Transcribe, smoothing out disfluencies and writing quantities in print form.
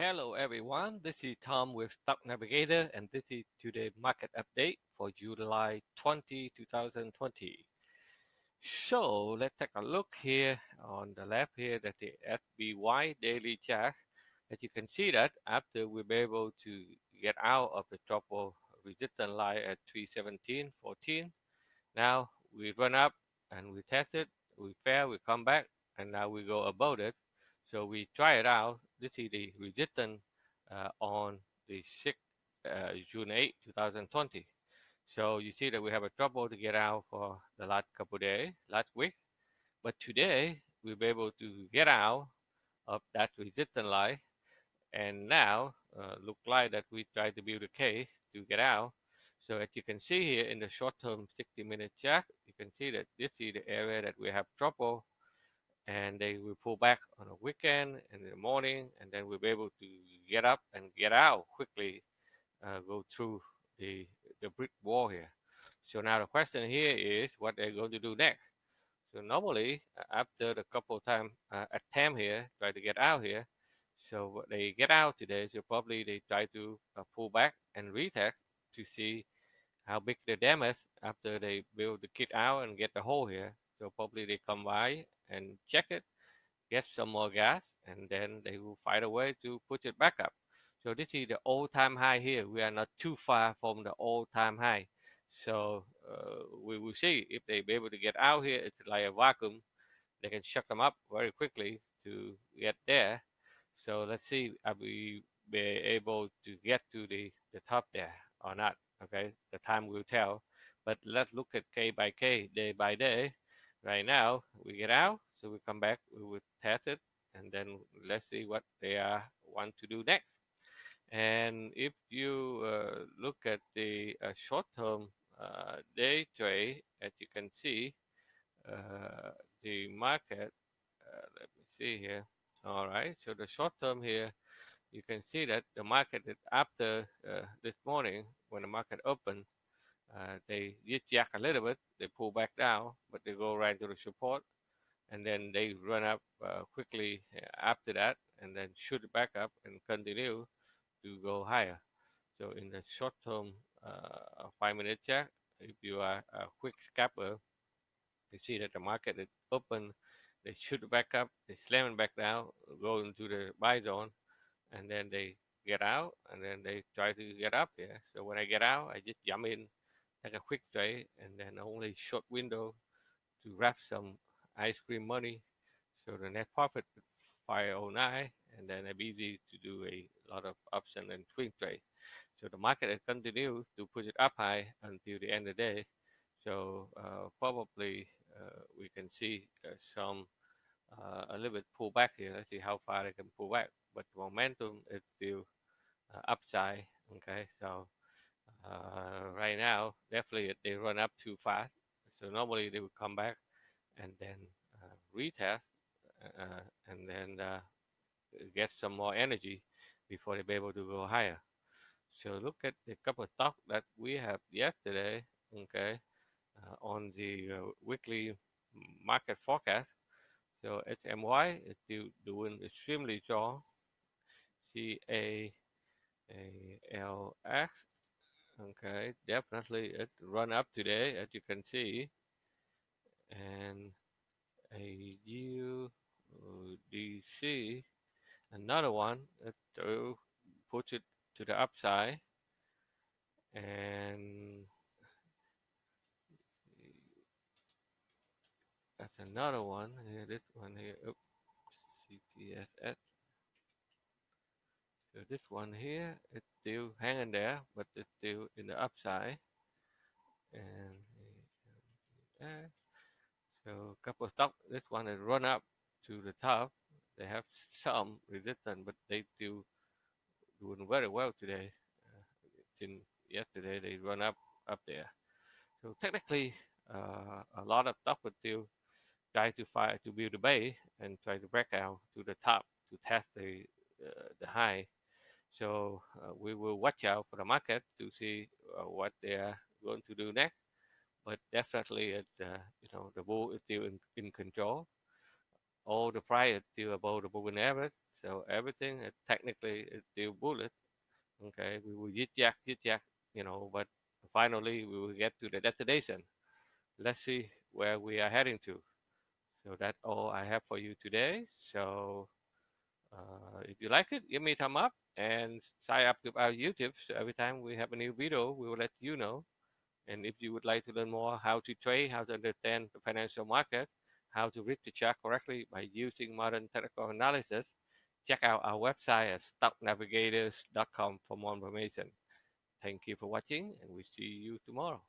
Hello everyone, this is Tom with Stock Navigator and this is today's market update for July 20, 2020. So let's take a look here on the left here that the SBY daily chart. As you can see that after we're able to get out of the trouble resistance line at 317.14, now we run up and we test it, we fail, we come back, and now we go above it. So we try it out. This is the resistance on the 6th June 8, 2020. So you see that we have a trouble to get out for the last couple of days, last week. But today we'll be able to get out of that resistance line, and now look like that we try to build a case to get out. So as you can see here in the short-term 60-minute chart, you can see that this is the area that we have trouble, and they will pull back on a weekend and in the morning, and then we'll be able to get up and get out quickly, go through the the brick wall here. So now the question here is what they're going to do next. So normally, after the couple of time attempt here, try to get out here. So they get out today. So probably they try to pull back and retest to see how big the damage after they build the kit out and get the hole here. So probably they come by and check it, get some more gas, and then they will find a way to push it back up. So this is the all-time high here. We are not too far from the all-time high. So we will see if they be able to get out here. It's like a vacuum. They can shut them up very quickly to get there. So let's see if we be able to get to the top there or not. Okay, the time will tell. But let's look at K by K, day by day. Right now, we get out, so we come back, we will test it, and then let's see what they want to do next. And if you look at the short-term day trade, as you can see, uh, the market, let me see here. All right, so the short term here, you can see that the market is after this morning when the market opened, they did jack a little bit, they pull back down, but they go right to the support, and then they run up quickly after that, and then shoot it back up and continue to go higher. So in the short term 5 minute chart, if you are a quick scalper, you see that the market is open, they shoot it back up, they slam it back down, go into the buy zone, and then they get out, and then they try to get up here. So when I get out, I just jump in, take a quick trade, and then only short window to wrap some ice cream money. So the net profit is 509, and then I'm easy to do a lot of option and swing trade. So the market continues to push it up high until the end of the day. So probably we can see some a little bit pull back here. Let's see how far they can pull back. But the momentum is still upside. Okay, so right now definitely they run up too fast. So normally they would come back and then retest and then get some more energy before they be able to go higher. So look at the couple of stocks that we have yesterday. Okay, on the weekly market forecast. So HMY is still doing extremely strong. CAALX, okay, definitely it run up today, as you can see, and AUDC, another one that through puts it to the upside, and that's another one here. This one here, oops, CTSS. So this one here, it's still hanging there, but it's still in the upside. And so a couple of stocks, this one has run up to the top. They have some resistance, but they still doing very well today. Since yesterday, they run up there. So technically, a lot of stock would still try to fight to build a base and try to break out to the top to test the high. So we will watch out for the market to see what they are going to do next. But definitely, the bull is still in control. All the price is still above the moving average. So everything technically is still bullet. Okay, we will jit jack, but finally we will get to the destination. Let's see where we are heading to. So that's all I have for you today. So if you like it, give me a thumb up and sign up with our YouTube. So every time we have a new video, we will let you know. And if you would like to learn more how to trade, how to understand the financial market, how to read the chart correctly by using modern technical analysis, check out our website at stocknavigators.com for more information. Thank you for watching, and we see you tomorrow.